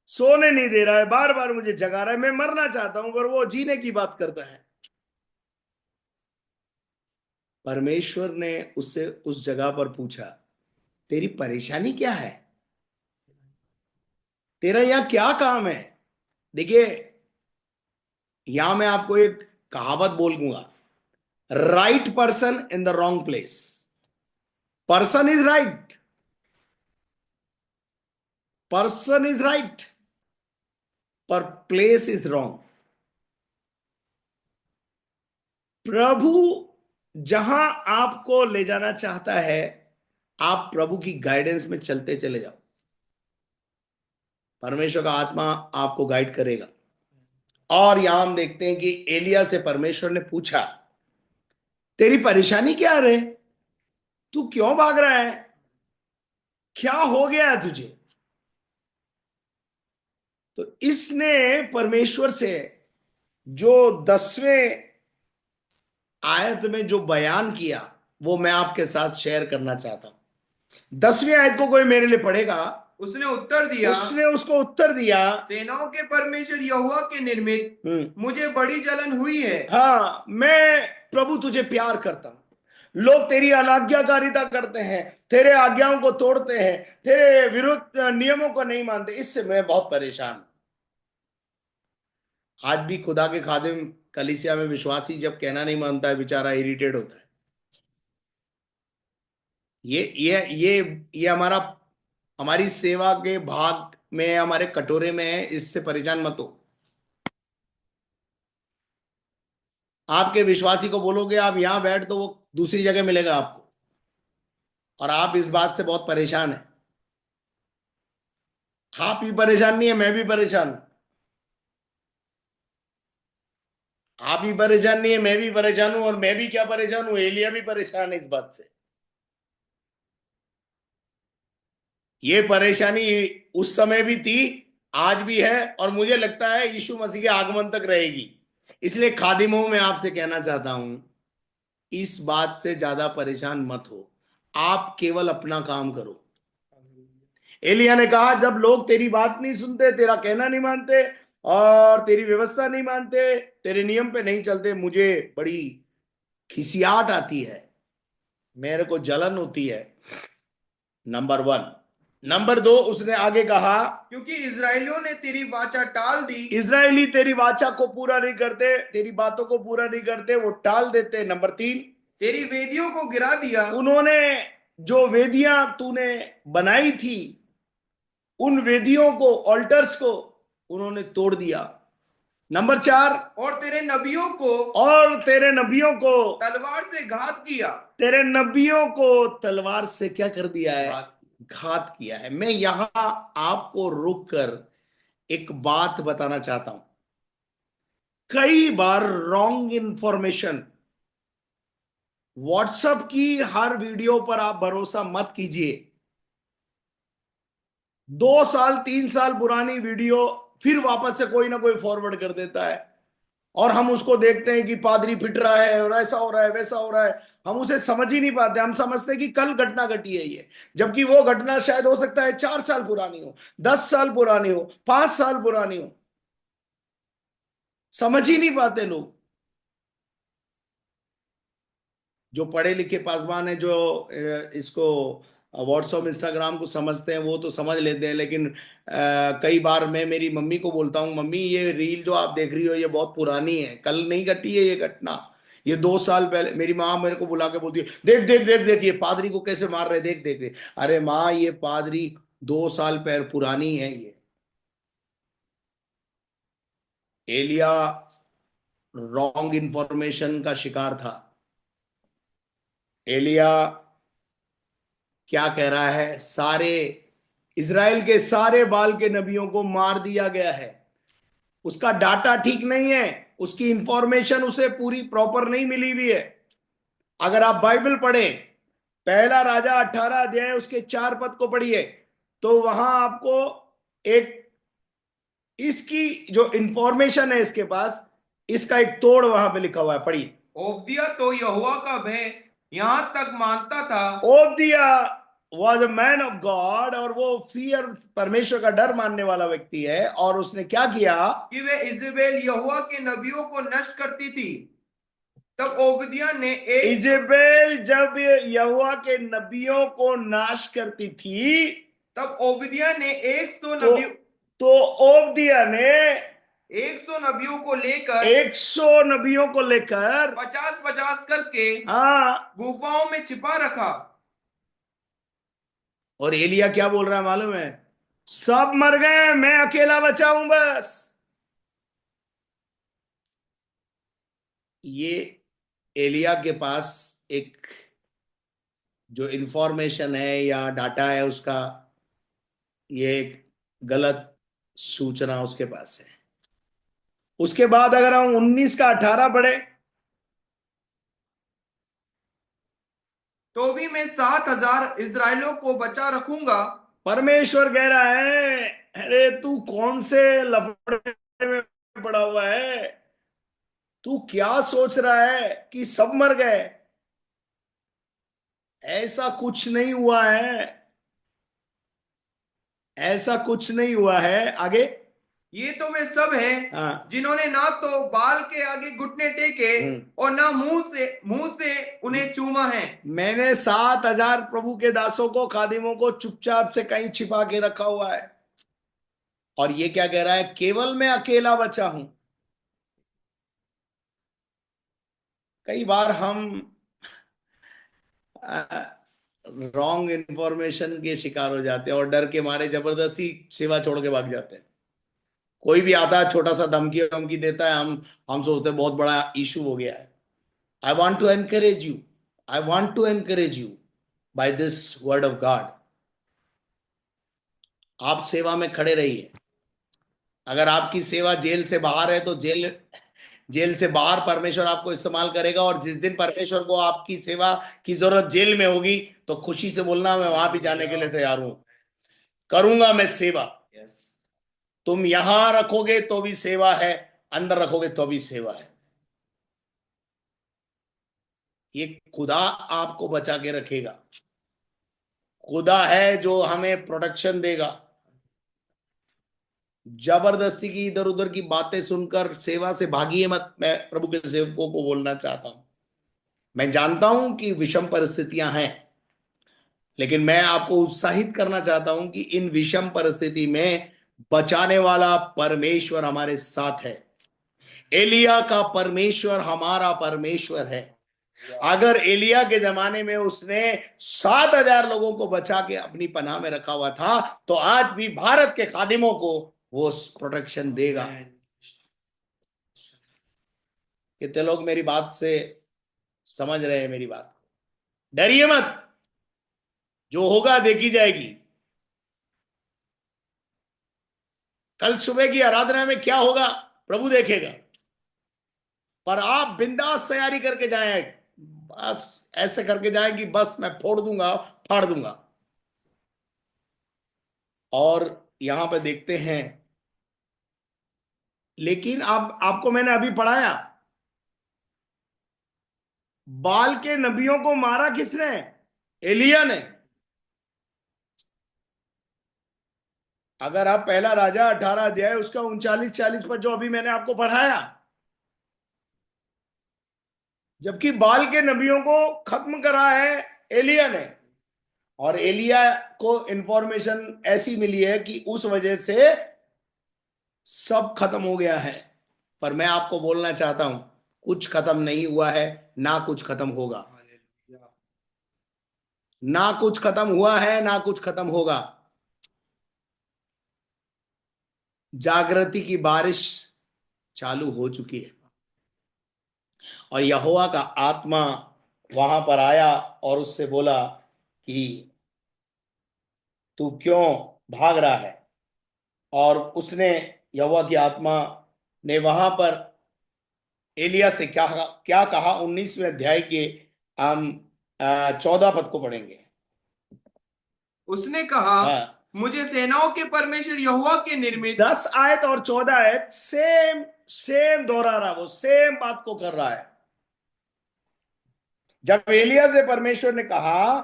सोने नहीं दे रहा है, बार बार मुझे जगा रहा है, मैं मरना चाहता हूं, पर वो जीने की बात करता है। परमेश्वर ने उससे उस जगह पर पूछा, तेरी परेशानी क्या है, तेरा यहां क्या काम है? देखिए, यहां मैं आपको एक कहावत बोलूंगा, right person in the wrong place. Person is right, person is right, पर प्लेस इज रॉन्ग। प्रभु जहां आपको ले जाना चाहता है, आप प्रभु की गाइडेंस में चलते चले जाओ, परमेश्वर का आत्मा आपको गाइड करेगा। और यहां हम देखते हैं कि एलिया से परमेश्वर ने पूछा, तेरी परेशानी क्या है रे, तू क्यों भाग रहा है? क्या हो गया है तुझे? तो इसने परमेश्वर से जो 10वें आयत में जो बयान किया, वो मैं आपके साथ शेयर करना चाहता हूं। 10वीं आयत को कोई मेरे लिए पढ़ेगा? उसने उसको उत्तर दिया, सेनाओं के परमेश्वर यहोवा के निर्मित मुझे बड़ी जलन हुई है। हाँ, मैं प्रभु तुझे प्यार करता हूं। लोग तेरी अनाज्ञाकारिता करते हैं, तेरे आज्ञाओं को तोड़ते हैं, तेरे विरुद्ध नियमों को नहीं मानते, इससे मैं बहुत परेशान हूं। आज भी खुदा के खादिम कलीसिया में विश्वासी जब कहना नहीं मानता है, बेचारा इरिटेट होता है। ये ये हमारा, हमारी सेवा के भाग में, हमारे कटोरे में है, इससे परेशान मत हो। आपके विश्वासी को बोलोगे आप यहां बैठ, तो वो दूसरी जगह मिलेगा आपको, और आप इस बात से बहुत परेशान हैं। आप भी परेशान नहीं है, मैं भी परेशान हूं। आप भी परेशान नहीं है, मैं भी परेशान हूं, और मैं भी क्या परेशान हूं, एलिया भी परेशान है इस बात से। ये परेशानी उस समय भी थी, आज भी है, और मुझे लगता है यीशु मसीह के आगमन तक रहेगी। इसलिए खादिमों में आपसे कहना चाहता हूं, इस बात से ज्यादा परेशान मत हो, आप केवल अपना काम करो। एलिया ने कहा, जब लोग तेरी बात नहीं सुनते, तेरा कहना नहीं मानते, और तेरी व्यवस्था नहीं मानते, तेरे नियम पे नहीं चलते, मुझे बड़ी खिसियाट आती है, मेरे को जलन होती है। नंबर 1। नंबर 2, उसने आगे कहा, क्योंकि इजरायलियों ने तेरी वाचा टाल दी। इजरायली तेरी वाचा को पूरा नहीं करते, तेरी बातों को पूरा नहीं करते, वो टाल देते। नंबर 3, तेरी वेदियों को गिरा दिया। उन्होंने जो वेदियां तूने बनाई थी, उन वेदियों को, ऑल्टर्स को उन्होंने तोड़ दिया। नंबर 4, और तेरे नबियों को तलवार से घात किया। तेरे नबियों को तलवार से क्या कर दिया है? घात किया है। मैं यहां आपको रुक कर एक बात बताना चाहता हूं। कई बार रॉन्ग इंफॉर्मेशन, व्हाट्सएप की हर वीडियो पर आप भरोसा मत कीजिए। 2 साल 3 साल पुरानी वीडियो फिर वापस से कोई ना कोई फॉरवर्ड कर देता है, और हम उसको देखते हैं कि पादरी पिट रहा है, और ऐसा हो रहा है, वैसा हो रहा है। हम उसे समझ ही नहीं पाते, हम समझते हैं कि कल घटना घटी है ये, जबकि वो घटना शायद हो सकता है 4 साल पुरानी हो, 10 साल पुरानी हो, 5 साल पुरानी हो। समझ ही नहीं पाते लोग। जो पढ़े लिखे पासवान है, जो इसको व्हाट्सएप इंस्टाग्राम को समझते हैं, वो तो समझ लेते हैं, लेकिन कई बार मैं मेरी मम्मी को बोलता हूँ, मम्मी ये रील जो आप देख रही हो ये बहुत पुरानी है, कल नहीं घटी है ये घटना, ये 2 साल पहले। मेरी माँ मेरे को बुला के बोलती है, देख देख देख देख ये पादरी को कैसे मार रहे, देख देख देख। अरे माँ, ये पादरी 2 साल पहले पुरानी है ये। एलिया रॉन्ग इंफॉर्मेशन का शिकार था। एलिया क्या कह रहा है, सारे इज़राइल के सारे बाल के नबियों को मार दिया गया है। उसका डाटा ठीक नहीं है, उसकी इंफॉर्मेशन उसे पूरी प्रॉपर नहीं मिली हुई है। अगर आप बाइबल पढ़ें, पहला राजा 18 अध्याय उसके 4 पद को पढ़िए, तो वहां आपको एक, इसकी जो इंफॉर्मेशन है इसके पास, इसका एक तोड़ वहां पे लिखा हुआ है, पढ़िए। ओबदिया तो यहोवा का भय यहां तक मानता था। Obadiah was a man of God, और वो फियर, परमेश्वर का डर मानने वाला व्यक्ति है, और उसने क्या किया कि वे इजेबेल यहोवा के नबियों को नष्ट करती थी। तब ओबदिया ने इजेबेल जब यहोवा के नबियों को नाश करती थी, तब ओबदिया ने 100 तो नबियों तो ओबदिया ने 100 नबियों को लेकर 100 नबियों को लेकर 50-50 करके हाँ, गुफाओं में छिपा रखा। और एलिया क्या बोल रहा है मालूम है? सब मर गए, मैं अकेला बचा हूं बस। ये एलिया के पास एक जो इंफॉर्मेशन है या डाटा है उसका, ये एक गलत सूचना उसके पास है। उसके बाद अगर हम 19 का 18 पढ़े, तो भी मैं 7,000 इस्राएलियों को बचा रखूंगा। परमेश्वर कह रहा है, अरे तू कौन से लफड़े में पड़ा हुआ है? तू क्या सोच रहा है कि सब मर गए? ऐसा कुछ नहीं हुआ है, ऐसा कुछ नहीं हुआ है। आगे, ये तो वे सब हैं हाँ, जिन्होंने ना तो बाल के आगे घुटने टेके और ना मुंह से उन्हें चूमा है। मैंने 7,000 प्रभु के दासों को, खादिमों को चुपचाप से कहीं छिपा के रखा हुआ है। और ये क्या कह रहा है? केवल मैं अकेला बचा हूं। कई बार हम रॉन्ग इंफॉर्मेशन के शिकार हो जाते हैं और डर के मारे जबरदस्ती सेवा छोड़ के भाग जाते हैं। कोई भी आता है, छोटा सा धमकी धमकी देता है, हम सोचते हैं बहुत बड़ा इशू हो गया है। I want to encourage you, I want to encourage you by this word of God. आप सेवा में खड़े रहिए। अगर आपकी सेवा जेल से बाहर है तो जेल जेल से बाहर परमेश्वर आपको इस्तेमाल करेगा। और जिस दिन परमेश्वर को आपकी सेवा की जरूरत जेल में होगी, तो खुशी से बोलना, मैं वहां भी जाने के लिए तैयार हूं, करूंगा मैं सेवा। तुम यहां रखोगे तो भी सेवा है, अंदर रखोगे तो भी सेवा है। ये खुदा आपको बचा के रखेगा। खुदा है जो हमें प्रोटेक्शन देगा। जबरदस्ती की इधर उधर की बातें सुनकर सेवा से भागिए मत। मैं प्रभु के सेवकों को बोलना चाहता हूं। मैं जानता हूं कि विषम परिस्थितियां हैं, लेकिन मैं आपको उत्साहित करना चाहता हूं कि इन विषम परिस्थिति में बचाने वाला परमेश्वर हमारे साथ है। एलिया का परमेश्वर हमारा परमेश्वर है। अगर एलिया के जमाने में उसने 7,000 लोगों को बचा के अपनी पनाह में रखा हुआ था, तो आज भी भारत के खादिमों को वो प्रोटेक्शन देगा। कितने लोग मेरी बात से समझ रहे हैं मेरी बात? डरिए मत, जो होगा देखी जाएगी। कल सुबह की आराधना में क्या होगा प्रभु देखेगा। पर आप बिंदास तैयारी करके जाएं, बस ऐसे करके जाएं कि बस मैं फोड़ दूंगा, फाड़ दूंगा। और यहां पे देखते हैं, लेकिन आप आपको मैंने अभी पढ़ाया, बाल के नबियों को मारा किसने? एलिया ने। अगर आप पहला राजा 18 अध्याय उसका 39-40 पर जो अभी मैंने आपको पढ़ाया, जबकि बाल के नबियों को खत्म करा है एलिया ने। और एलिया को इंफॉर्मेशन ऐसी मिली है कि उस वजह से सब खत्म हो गया है। पर मैं आपको बोलना चाहता हूं, कुछ खत्म नहीं हुआ है, ना कुछ खत्म होगा। ना कुछ खत्म हुआ है, ना कुछ खत्म होगा। जागृति की बारिश चालू हो चुकी है। और यहोवा का आत्मा वहां पर आया और उससे बोला कि तू क्यों भाग रहा है? और उसने, यहोवा की आत्मा ने वहां पर एलिया से क्या क्या कहा, 19वें अध्याय के हम 14 पद को पढ़ेंगे। उसने कहा, हाँ, मुझे सेनाओं के परमेश्वर यहोवा के निर्मित। 10 आयत और 14 आयत सेम सेम दोहरा रहा, वो सेम बात को कर रहा है। जब एलिया से परमेश्वर ने कहा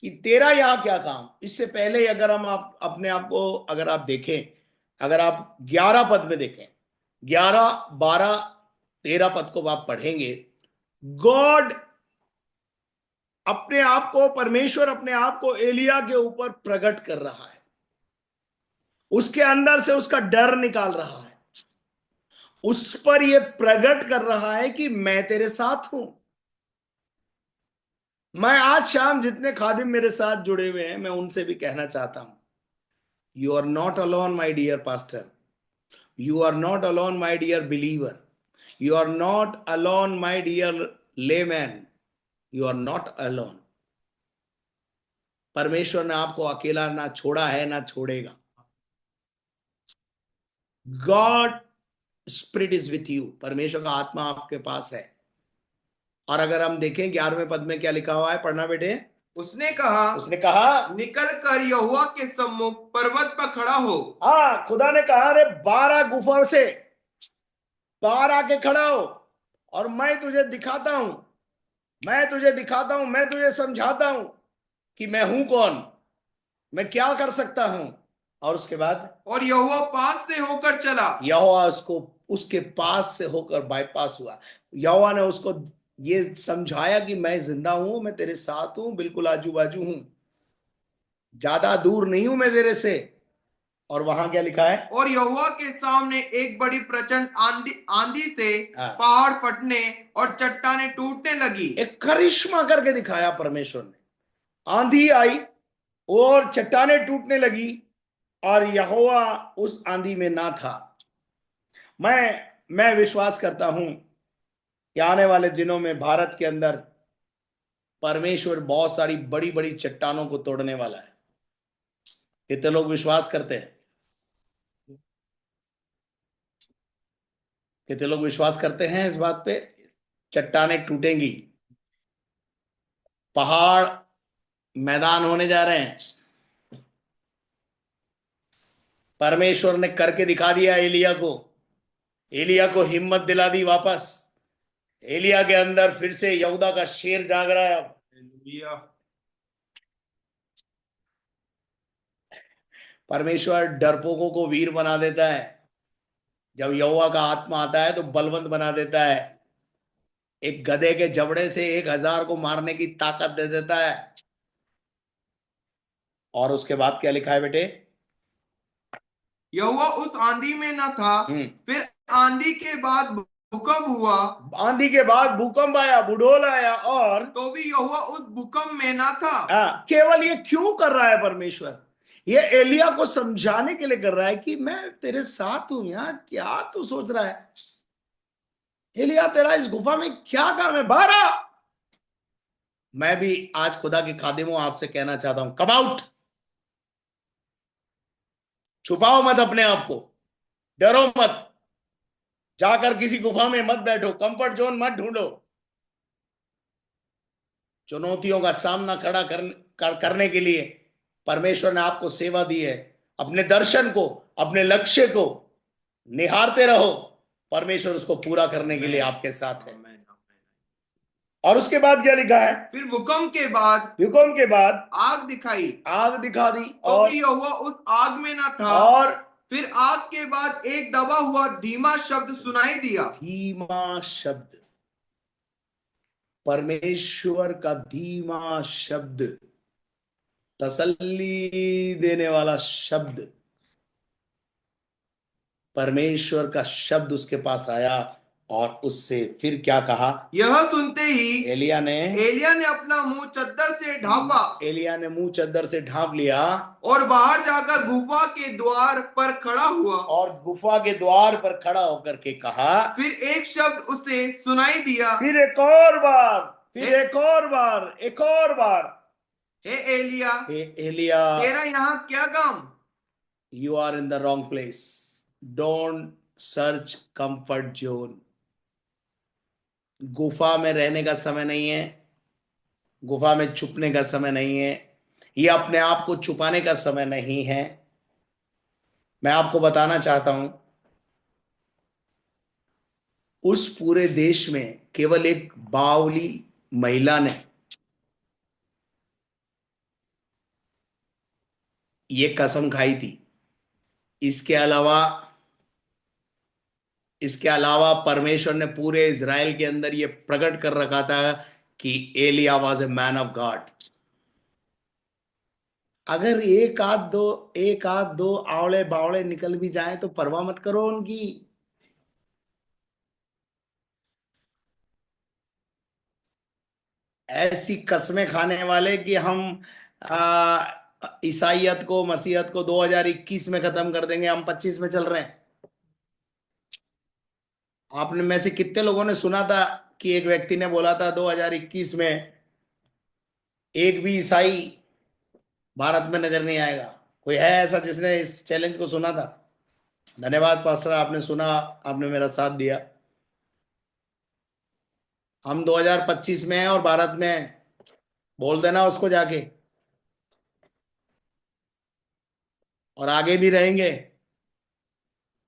कि तेरा यहां क्या काम, इससे पहले अगर हम आप अपने आप को अगर आप देखें, अगर आप 11 पद में देखें, 11, 12, 13 पद को आप पढ़ेंगे, गॉड अपने आप को, परमेश्वर अपने आप को एलिया के ऊपर प्रकट कर रहा है। उसके अंदर से उसका डर निकाल रहा है। उस पर यह प्रकट कर रहा है कि मैं तेरे साथ हूं। मैं आज शाम जितने खादिम मेरे साथ जुड़े हुए हैं, मैं उनसे भी कहना चाहता हूं, you are not alone my dear pastor, you are not alone my dear believer, you are not alone my dear layman, you are not alone. परमेश्वर ने आपको अकेला ना छोड़ा है, ना छोड़ेगा। God spirit is with you. परमेश्वर का आत्मा आपके पास है। और अगर हम देखें 11वें पद में क्या लिखा हुआ है, पढ़ना बेटे। उसने कहा निकल कर यहोवा के सम्मुख पर्वत पर खड़ा हो। हाँ, खुदा ने कहा अरे 12 गुफा से बाहर आके खड़ा हो और मैं तुझे दिखाता हूं, मैं तुझे दिखाता हूं, मैं तुझे समझाता हूं कि मैं हूं कौन, मैं क्या कर सकता हूं। और उसके बाद और यहोवा पास से होकर चला। यहोवा उसको उसके पास से होकर बाईपास हुआ। यहोवा ने उसको ये समझाया कि मैं जिंदा हूं, मैं तेरे साथ हूं, बिल्कुल आजू बाजू हूं, ज्यादा दूर नहीं हूं मैं तेरे से। और वहां क्या लिखा है, और यहोवा के सामने एक बड़ी प्रचंड आंधी आंधी से हाँ, पहाड़ फटने और चट्टानें टूटने लगी। एक करिश्मा करके दिखाया परमेश्वर ने। आंधी आई और चट्टानें टूटने लगी और यहोवा उस आंधी में ना था। मैं विश्वास करता हूं कि आने वाले दिनों में भारत के अंदर परमेश्वर बहुत सारी बड़ी बड़ी चट्टानों को तोड़ने वाला है। कितने लोग विश्वास करते हैं? कितने लोग विश्वास करते हैं इस बात पे? चट्टानें टूटेंगी, पहाड़ मैदान होने जा रहे हैं। परमेश्वर ने करके दिखा दिया एलिया को। एलिया को हिम्मत दिला दी वापस। एलिया के अंदर फिर से यहूदा का शेर जाग रहा है अब। परमेश्वर डरपोकों को वीर बना देता है। जब यहोवा का आत्मा आता है तो बलवंत बना देता है। एक गधे के जबड़े से 1000 को मारने की ताकत दे देता है। और उसके बाद क्या लिखा है बेटे? यहोवा उस आंधी में न था। फिर आंधी के बाद भूकंप हुआ। आंधी के बाद भूकंप आया, बुडोल आया, और तो भी यहोवा उस भूकंप में न था। केवल ये क्यों कर रहा है परमेश्वर? ये एलिया को समझाने के लिए कर रहा है कि मैं तेरे साथ हूं। यार क्या तू सोच रहा है? एलिया तेरा इस गुफा में क्या काम है? बाहर आ। मैं भी आज खुदा के खादिमों आपसे कहना चाहता हूं, कम आउट। छुपाओ मत अपने आप को, डरो मत, जाकर किसी गुफा में मत बैठो, कंफर्ट जोन मत ढूंढो। चुनौतियों का सामना करने के लिए परमेश्वर ने आपको सेवा दी है। अपने दर्शन को, अपने लक्ष्य को निहारते रहो। परमेश्वर उसको पूरा करने के लिए आपके साथ है। और उसके बाद क्या लिखा है? फिर भूकंप के बाद आग दिखा दी। तो और भी यहोवा उस आग में न था। और फिर आग के बाद एक दबा हुआ धीमा शब्द सुनाई दिया। धीमा शब्द, परमेश्वर का धीमा शब्द, तसल्ली देने वाला शब्द। परमेश्वर का शब्द उसके पास आया और उससे फिर क्या कहा? यह सुनते ही एलिया ने अपना मुंह चद्दर से ढांपा। एलिया ने मुंह चद्दर से ढांप लिया और बाहर जाकर गुफा के द्वार पर खड़ा हुआ। और गुफा के द्वार पर खड़ा होकर के कहा। फिर एक शब्द उसे सुनाई दिया। फिर एक और बार, फिर एक और बार, एक और बार, हे एलिया, तेरा यहाँ क्या काम? You are in the wrong place. Don't search comfort zone. गुफा में रहने का समय नहीं है, गुफा में छुपने का समय नहीं है, ये अपने आप को छुपाने का समय नहीं है। मैं आपको बताना चाहता हूं, उस पूरे देश में केवल एक बावली महिला ने ये कसम खाई थी। इसके अलावा परमेश्वर ने पूरे इज़राइल के अंदर ये प्रकट कर रखा था कि एलिया was a man of God. अगर एक आध दो आवड़े बावड़े निकल भी जाए तो परवाह मत करो उनकी। ऐसी कस्में खाने वाले कि हम ईसाइयत को, मसीहत को 2021 में खत्म कर देंगे, हम 25 में चल रहे हैं। आपने में से कितने लोगों ने सुना था कि एक व्यक्ति ने बोला था 2021 में एक भी ईसाई भारत में नजर नहीं आएगा? कोई है ऐसा जिसने इस चैलेंज को सुना था? धन्यवाद पास्टर, आपने सुना, आपने मेरा साथ दिया। हम 2025 में हैं और भारत में हैं। बोल देना उसको जाके, और आगे भी रहेंगे।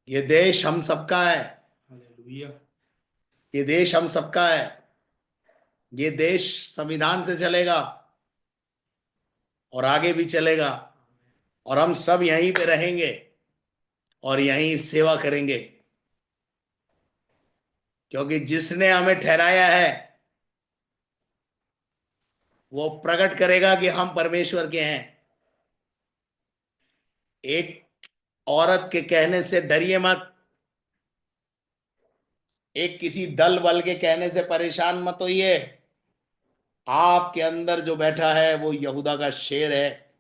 ये देश हम सबका है। हालेलुया। ये देश हम सबका है। ये देश संविधान से चलेगा और आगे भी चलेगा, और हम सब यहीं पे रहेंगे और यहीं सेवा करेंगे, क्योंकि जिसने हमें ठहराया है वो प्रकट करेगा कि हम परमेश्वर के हैं। एक औरत के कहने से डरिए मत, एक किसी दल बल के कहने से परेशान मत होइए। आपके अंदर जो बैठा है वो यहूदा का शेर है।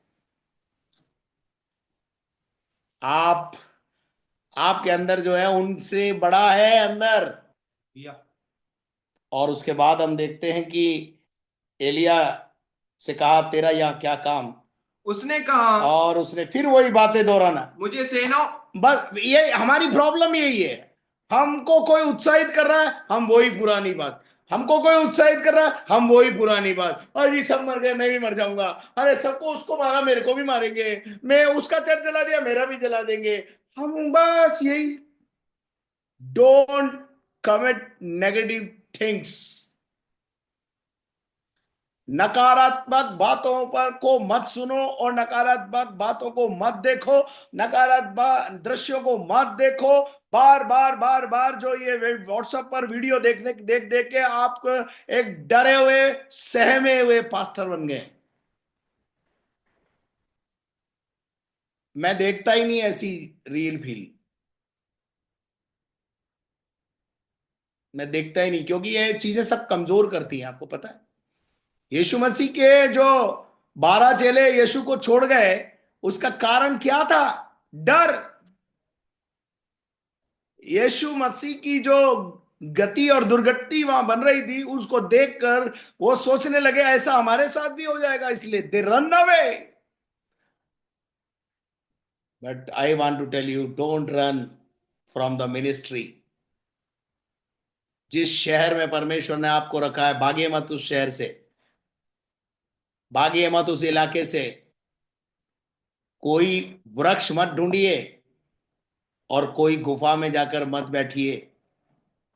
आप आपके अंदर जो है उनसे बड़ा है अंदर। या और उसके बाद हम देखते हैं कि एलिया से कहा, तेरा यहाँ क्या काम? उसने कहा, और उसने फिर वही बातें दोहराना। मुझे सेनाओं। बस ये हमारी प्रॉब्लम यही है। हमको कोई उत्साहित कर रहा है, हम वही पुरानी बात। हमको कोई उत्साहित कर रहा है, हम वही पुरानी बात। अरे जी सब मर गए, मैं भी मर जाऊंगा। अरे सबको, उसको मारा मेरे को भी मारेंगे। मैं उसका चर्च जला दिया, मेरा भी जला देंगे। हम बस यही। Don't commit negative things. नकारात्मक बातों पर को मत सुनो और नकारात्मक बातों को मत देखो। नकारात्मक दृश्यों को मत देखो। बार बार बार बार जो ये व्हाट्सएप पर वीडियो देख देख के आप एक डरे हुए, सहमे हुए पास्टर बन गए। मैं देखता ही नहीं ऐसी रील फील। मैं देखता ही नहीं, क्योंकि ये चीजें सब कमजोर करती हैं, आपको पता है। यीशु मसीह के जो 12 चेले यीशु को छोड़ गए, उसका कारण क्या था? डर। यीशु मसीह की जो गति और दुर्गति वहां बन रही थी, उसको देखकर वो सोचने लगे ऐसा हमारे साथ भी हो जाएगा, इसलिए they run away. But I want to tell you, don't run from the ministry. जिस शहर में परमेश्वर ने आपको रखा है, भागिए मत उस शहर से, भागिए मत उस इलाके से। कोई वृक्ष मत ढूंढिए और कोई गुफा में जाकर मत बैठिए,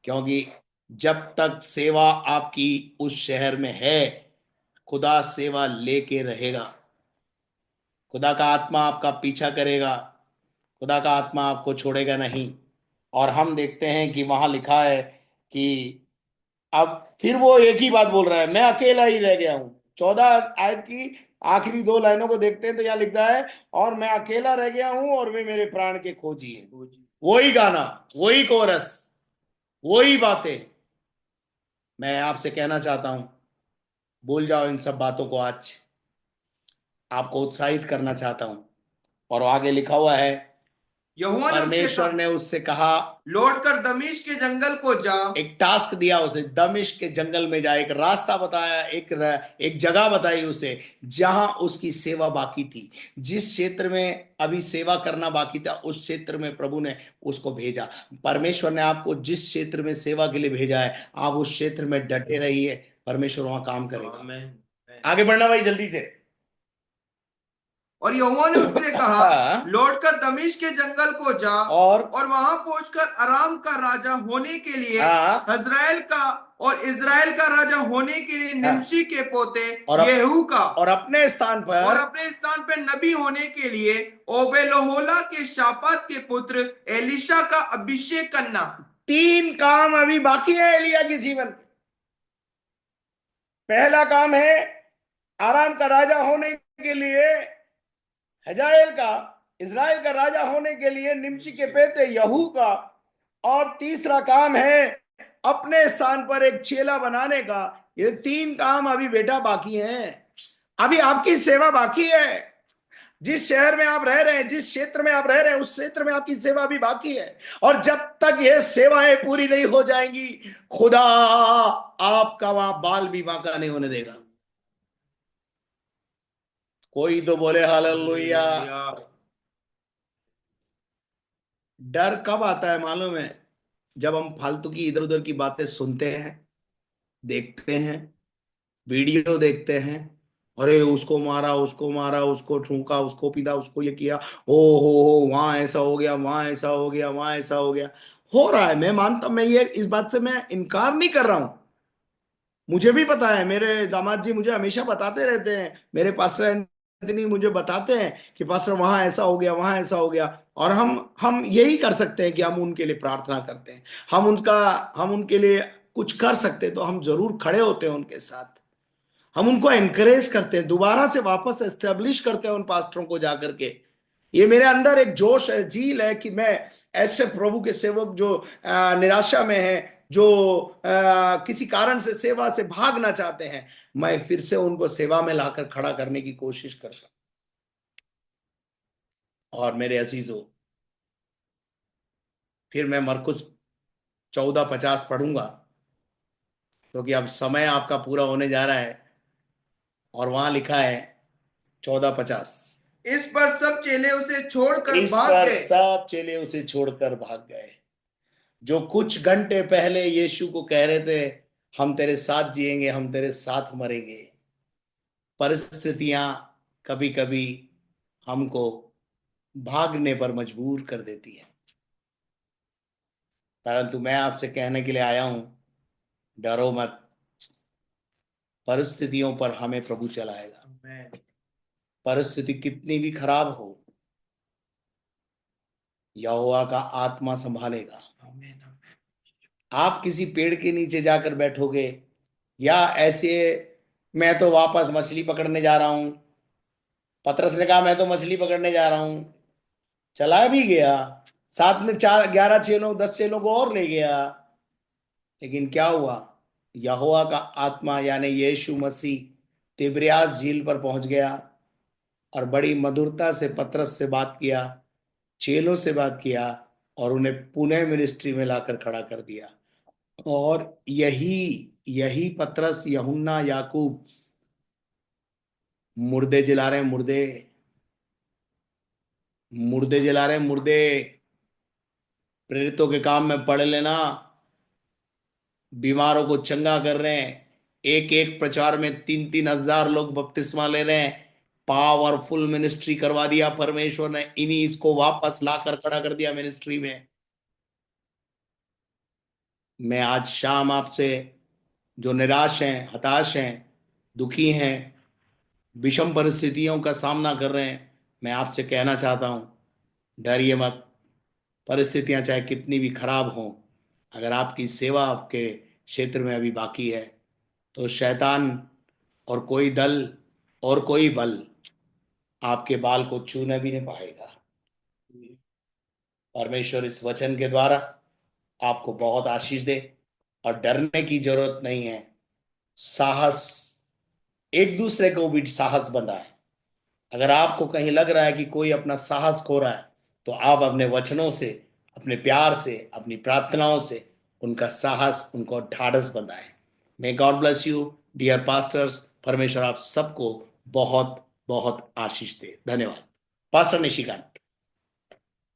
क्योंकि जब तक सेवा आपकी उस शहर में है, खुदा सेवा लेके रहेगा। खुदा का आत्मा आपका पीछा करेगा। खुदा का आत्मा आपको छोड़ेगा नहीं। और हम देखते हैं कि वहां लिखा है कि अब फिर वो एक ही बात बोल रहा है, मैं अकेला ही रह गया हूं। 14 आयत की आखिरी 2 लाइनों को देखते हैं तो यहां लिखता है, और मैं अकेला रह गया हूं और वे मेरे प्राण के खोजी हैं। वही गाना, वही कोरस, वही बातें। मैं आपसे कहना चाहता हूं, भूल जाओ इन सब बातों को। आज आपको उत्साहित करना चाहता हूं। और आगे लिखा हुआ है, यहोवा ने उससे परमेश्वर ने उससे कहा, लौटकर दमिश्क के जंगल को जा। एक टास्क दिया उसे, दमिश्क के जंगल में जा। एक रास्ता बताया, एक जगह बताई उसे जहां उसकी सेवा बाकी थी। जिस क्षेत्र में अभी सेवा करना बाकी था, उस क्षेत्र में प्रभु ने उसको भेजा। परमेश्वर ने आपको जिस क्षेत्र में सेवा के लिए भेजा है, आप उस क्षेत्र में डटे रहिए, परमेश्वर वहां काम करेगा। आगे बढ़ना भाई जल्दी से। और यहोवा ने उससे कहा, हाँ। लौटकर दमिश्क के जंगल को जा और वहां पहुंचकर अराम का राजा होने के लिए, हाँ। इजराइल का और इजराइल का राजा होने के लिए हाँ। निमशी के पोते और येहू का, और अपने स्थान पर नबी होने के लिए ओबेलहोला के शापात के पुत्र एलिशा का अभिषेक करना। 3 काम अभी बाकी है एलिया के जीवन में। पहला काम है आराम का राजा होने के लिए हजाएल का, इज़राइल का राजा होने के लिए निमशी के बेटे यहू का। और तीसरा काम है अपने स्थान पर एक चेला बनाने का। ये 3 काम अभी बेटा बाकी हैं। अभी आपकी सेवा बाकी है। जिस शहर में आप रह रहे हैं, जिस क्षेत्र में आप रह रहे हैं, उस क्षेत्र में आपकी सेवा भी बाकी है। और जब तक ये सेवाएं पूरी नहीं हो जाएंगी, खुदा आपका वहां बाल भी बांका नहीं होने देगा। कोई तो बोले हालेलुया। डर कब आता है मालूम है? जब हम फालतू की इधर उधर की बातें सुनते हैं, देखते हैं, वीडियो देखते हैं, अरे उसको मारा, उसको मारा, उसको ठूका, उसको पीटा, उसको ये किया, हो वहां ऐसा हो गया, वहां ऐसा हो गया, वहां ऐसा हो रहा है। मैं मानता, मैं ये इस बात से मैं इनकार नहीं कर रहा हूं। मुझे भी पता है, मेरे दामाद जी मुझे हमेशा बताते रहते हैं, मेरे पास्टर एंथनी मुझे बताते हैं कि पास्टर वहां ऐसा हो गया, वहां ऐसा हो गया। और हम यही कर सकते हैं कि हम उनके लिए प्रार्थना करते हैं। हम उनके लिए कुछ कर सकते हैं तो हम जरूर खड़े होते हैं उनके साथ। हम उनको एनकरेज करते हैं, दोबारा से वापस एस्टेब्लिश करते हैं उन पास्टरों को जाकर के। ये मेरे अंदर एक जोश है, झील है कि मैं ऐसे प्रभु के सेवक जो निराशा में है, जो किसी कारण से सेवा से भागना चाहते हैं, मैं फिर से उनको सेवा में लाकर खड़ा करने की कोशिश करता हूं। और मेरे अजीजों, फिर मैं मरकुस 14:50 पढ़ूंगा, क्योंकि अब समय आपका पूरा होने जा रहा है। और वहां लिखा है 14:50, इस पर सब चेले उसे छोड़कर इस भाग पर गए। सब चेले उसे छोड़कर भाग गए। जो कुछ घंटे पहले यीशु को कह रहे थे, हम तेरे साथ जिएंगे, हम तेरे साथ मरेंगे, परिस्थितियां कभी कभी हमको भागने पर मजबूर कर देती है। परंतु मैं आपसे कहने के लिए आया हूं, डरो मत, परिस्थितियों पर हमें प्रभु चलाएगा। परिस्थिति कितनी भी खराब हो, यहोवा का आत्मा संभालेगा। आप किसी पेड़ के नीचे जाकर बैठोगे, या ऐसे, मैं तो वापस मछली पकड़ने जा रहा हूं, पतरस ने कहा मैं तो मछली पकड़ने जा रहा हूं, चला भी गया, साथ में 11 चेलों 10 चेलों को और ले गया। लेकिन क्या हुआ? यहोवा का आत्मा यानी यीशु मसीह तिब्रियास झील पर पहुंच गया और बड़ी मधुरता से पतरस से बात किया, चेलों से बात किया, और उन्हें पुनः मिनिस्ट्री में लाकर खड़ा कर दिया। और यही यही पतरस, यूहन्ना, याकूब मुर्दे जला रहे हैं, मुर्दे, मुर्दे जला रहे हैं, मुर्दे। प्रेरितों के काम में पढ़ लेना, बीमारों को चंगा कर रहे हैं, एक एक प्रचार में 3-3 हजार लोग बपतिस्मा ले रहे हैं। पावरफुल मिनिस्ट्री करवा दिया परमेश्वर ने, इन्हीं इसको वापस लाकर खड़ा कर दिया मिनिस्ट्री में। मैं आज शाम आपसे, जो निराश हैं, हताश हैं, दुखी हैं, विषम परिस्थितियों का सामना कर रहे हैं, मैं आपसे कहना चाहता हूं, डरिए मत। परिस्थितियां चाहे कितनी भी खराब हों, अगर आपकी सेवा आपके क्षेत्र में अभी बाकी है, तो शैतान और कोई दल और कोई बल आपके बाल को छूने भी नहीं पाएगा। परमेश्वर इस वचन के द्वारा आपको बहुत आशीष दे, और डरने की जरूरत नहीं है। साहस, एक दूसरे को भी साहस बंधाए। अगर आपको कहीं लग रहा है कि कोई अपना साहस खो रहा है, तो आप अपने वचनों से, अपने प्यार से, अपनी प्रार्थनाओं से उनका साहस, उनको ढाढ़स बंधाए। May God bless you dear pastors. परमेश्वर आप सबको बहुत बहुत आशीष दे। धन्यवाद। पास्टर निशिकांत।